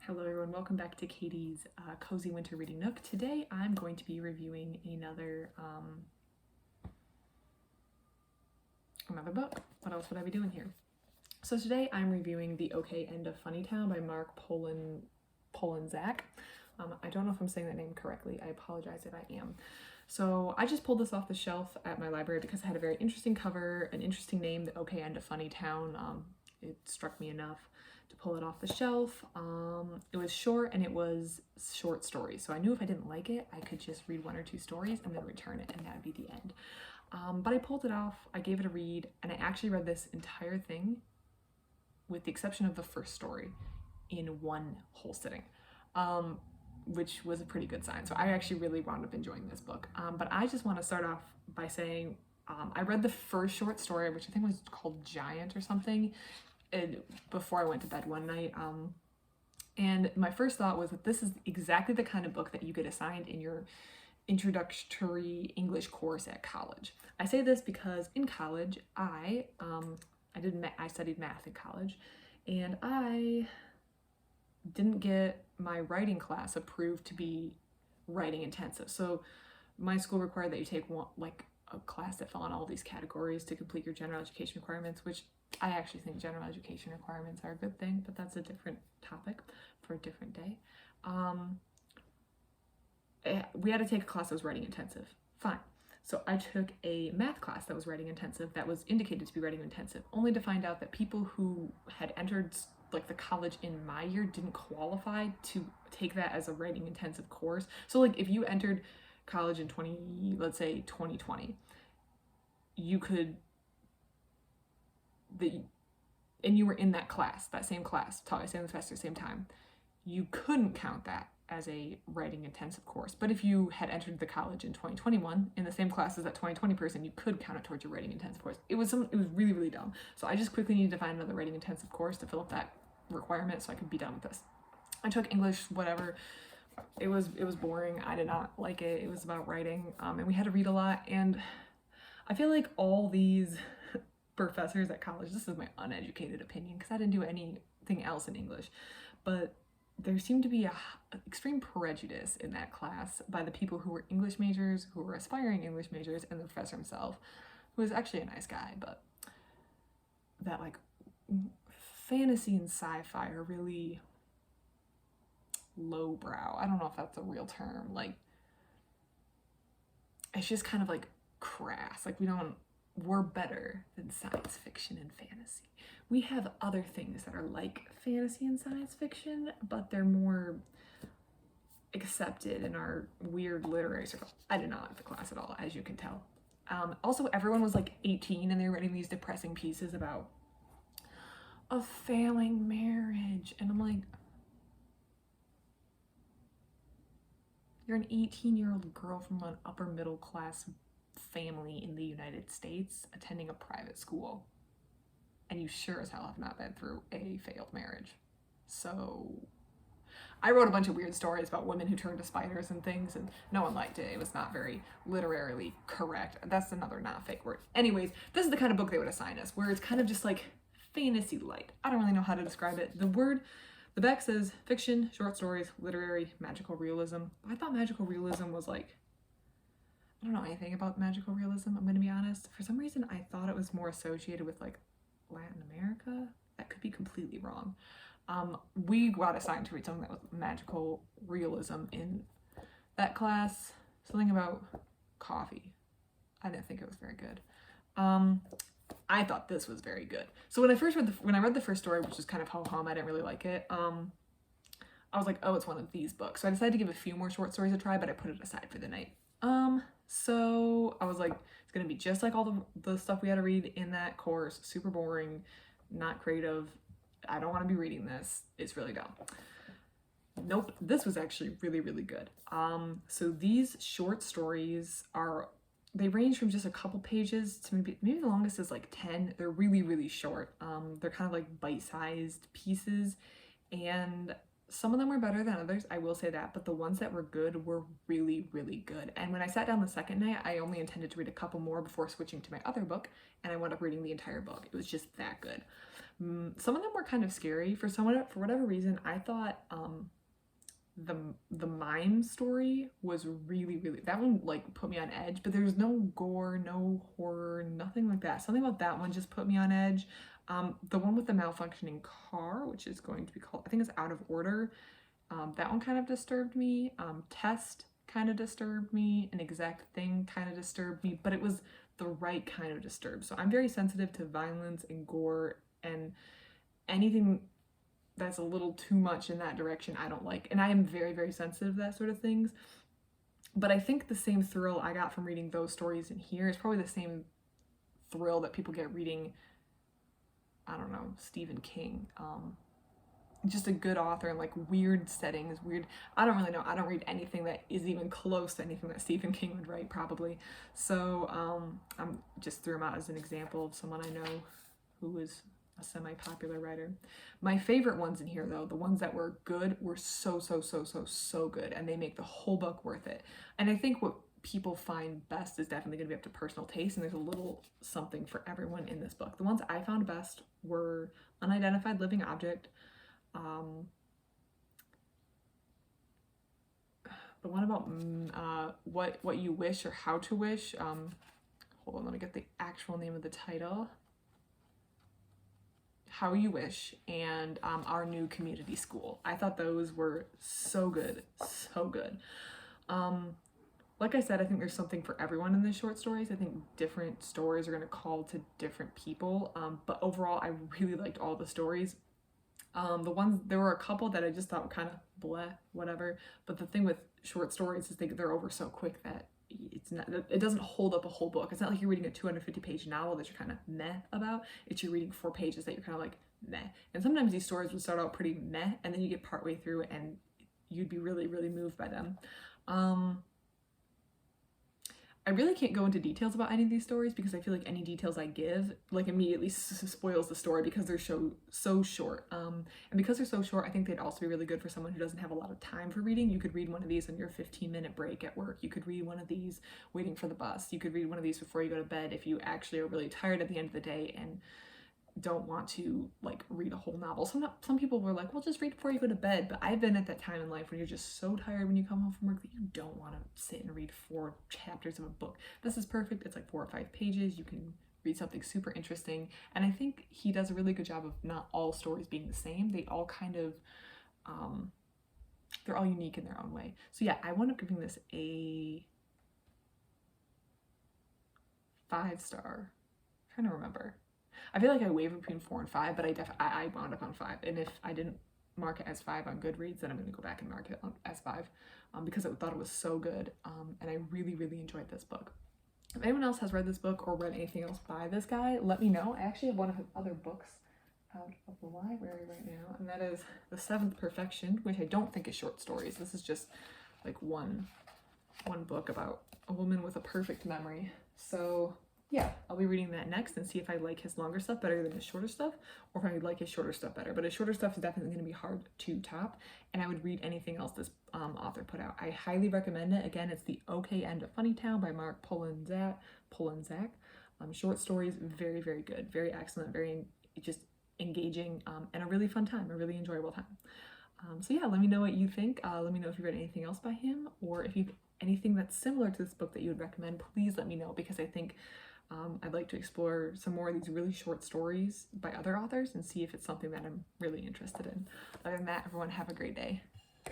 Hello everyone, welcome back to Katie's Cozy Winter Reading Nook. Today I'm going to be reviewing another book. What else would I be doing here? So today I'm reviewing The OK End of Funny Town by Mark Polanzak. I don't know if I'm saying that name correctly. I apologize if I am. So I just pulled this off the shelf at my library because it had a very interesting cover, an interesting name, The OK End of Funny Town. It struck me enough to pull it off the shelf. It was short and it was short stories. So I knew if I didn't like it, I could just read one or two stories and then return it and that would be the end. But I pulled it off, I gave it a read, and I actually read this entire thing, with the exception of the first story, in one whole sitting. Which was a pretty good sign. So I actually really wound up enjoying this book. But I just want to start off by saying I read the first short story, which I think was called Giant or something, before I went to bed one night. And my first thought was that this is exactly the kind of book that you get assigned in your introductory English course at college. I say this because in college, I studied math in college, and I didn't get my writing class approved to be writing intensive. So my school required that you take a class that fell on all these categories to complete your general education requirements, which I actually think general education requirements are a good thing, but that's a different topic for a different day. We had to take a class that was writing intensive. Fine. So I took a math class that was writing intensive, that was indicated to be writing intensive, only to find out that people who had entered the college in my year didn't qualify to take that as a writing intensive course. So if you entered college in 2020, you could, and you were in that class, that same class, same semester, same time, you couldn't count that as a writing intensive course. But if you had entered the college in 2021 in the same class as that 2020 person, you could count it towards your writing intensive course. It was really, really dumb. So I just quickly needed to find another writing intensive course to fill up that requirement so I could be done with this. I took English, whatever. It was boring. I did not like it. It was about writing, and we had to read a lot. And I feel like all these professors at college, this is my uneducated opinion because I didn't do anything else in English, but there seemed to be a extreme prejudice in that class by the people who were English majors, who were aspiring English majors, and the professor himself, who was actually a nice guy, but that fantasy and sci-fi are really lowbrow. I don't know if that's a real term. It's just kind of crass. We're better than science fiction and fantasy. We have other things that are like fantasy and science fiction, but they're more accepted in our weird literary circle. I did not like the class at all, as you can tell. Also, everyone was 18 and they were writing these depressing pieces about a failing marriage. And I'm like, you're an 18-year-old girl from an upper middle class family in the United States attending a private school, and you sure as hell have not been through a failed marriage. So I wrote a bunch of weird stories about women who turned to spiders and things, and no one liked it. It was not very literarily correct. That's another not fake word. Anyways, this is the kind of book they would assign us, where it's kind of just fantasy light. I don't really know how to describe it. The back says fiction, short stories, literary, magical realism. I thought magical realism was I don't know anything about magical realism, I'm gonna be honest. For some reason, I thought it was more associated with Latin America. That could be completely wrong. We got assigned to read something that was magical realism in that class. Something about coffee. I didn't think it was very good. I thought this was very good. So when I read the first story, which was kind of ho-hum, I didn't really like it. I was like, oh, it's one of these books. So I decided to give a few more short stories a try, but I put it aside for the night. So I was like, it's gonna be just like all the stuff we had to read in that course. Super boring, not creative. I don't want to be reading this. It's really dumb. Nope, this was actually really, really good. So these short stories they range from just a couple pages to maybe the longest is 10. They're really, really short. They're kind of bite-sized pieces, and Some of them were better than others, I will say that, but the ones that were good were really, really good. And when I sat down the second night, I only intended to read a couple more before switching to my other book, and I wound up reading the entire book. It was just that good. Some of them were kind of scary. For whatever reason, I thought the mime story was really, really, that one like put me on edge, but there's no gore, no horror, nothing like that. Something about that one just put me on edge. The one with the malfunctioning car, which is going to be called, I think it's Out of Order, that one kind of disturbed me. Test kind of disturbed me. An Exact Thing kind of disturbed me, but it was the right kind of disturbed. So I'm very sensitive to violence and gore, and anything that's a little too much in that direction I don't like. And I am very, very sensitive to that sort of things. But I think the same thrill I got from reading those stories in here is probably the same thrill that people get reading, I don't know, Stephen King. Just a good author and like weird settings, weird, I don't really know. I don't read anything that is even close to anything that Stephen King would write, probably. So I'm just threw him out as an example of someone I know who is a semi-popular writer. My favorite ones in here, though, the ones that were good, were so good, and they make the whole book worth it. And I think what people find best is definitely going to be up to personal taste, and there's a little something for everyone in this book. The ones I found best were Unidentified Living Object, the one about what you wish or how to wish. Hold on, let me get the actual name of the title. How You Wish, and Our New Community School. I thought those were so good, so good. Like I said, I think there's something for everyone in the short stories. I think different stories are going to call to different people, but overall, I really liked all the stories. There were a couple that I just thought were kind of bleh, whatever, but the thing with short stories is they're over so quick that it doesn't hold up a whole book. It's not like you're reading a 250-page novel that you're kind of meh about. It's you're reading 4 pages that you're kind of like meh. And sometimes these stories would start out pretty meh, and then you get partway through and you'd be really, really moved by them. I really can't go into details about any of these stories because I feel like any details I give like immediately spoils the story because they're so short. And because they're so short, I think they'd also be really good for someone who doesn't have a lot of time for reading. You could read one of these on your 15-minute break at work. You could read one of these waiting for the bus. You could read one of these before you go to bed if you actually are really tired at the end of the day and don't want to like read a whole novel. Some people were like, well, just read before you go to bed, but I've been at that time in life when you're just so tired when you come home from work that you don't want to sit and read 4 chapters of a book. This is perfect. It's like 4 or 5 pages. You can read something super interesting, and I think he does a really good job of not all stories being the same. They all kind of they're all unique in their own way. So yeah, I wound up giving this a 5-star. I'm trying to remember. I feel like I wavered between 4 and 5, but I wound up on 5. And if I didn't mark it as 5 on Goodreads, then I'm going to go back and mark it as 5 because I thought it was so good. And I really, really enjoyed this book. If anyone else has read this book or read anything else by this guy, let me know. I actually have one of his other books out of the library right now, and that is The Seventh Perfection, which I don't think is short stories. This is just like one book about a woman with a perfect memory. So yeah, I'll be reading that next and see if I like his longer stuff better than his shorter stuff, or if I like his shorter stuff better. But his shorter stuff is definitely going to be hard to top, and I would read anything else this author put out. I highly recommend it. Again, it's The OK End of Funnytown by Mark Polanzak. Short stories, very, very good, very excellent, very just engaging, and a really fun time, a really enjoyable time. So yeah, let me know what you think. Let me know if you read anything else by him, or if you've anything that's similar to this book that you would recommend. Please let me know, because I think I'd like to explore some more of these really short stories by other authors and see if it's something that I'm really interested in. Other than that, everyone have a great day.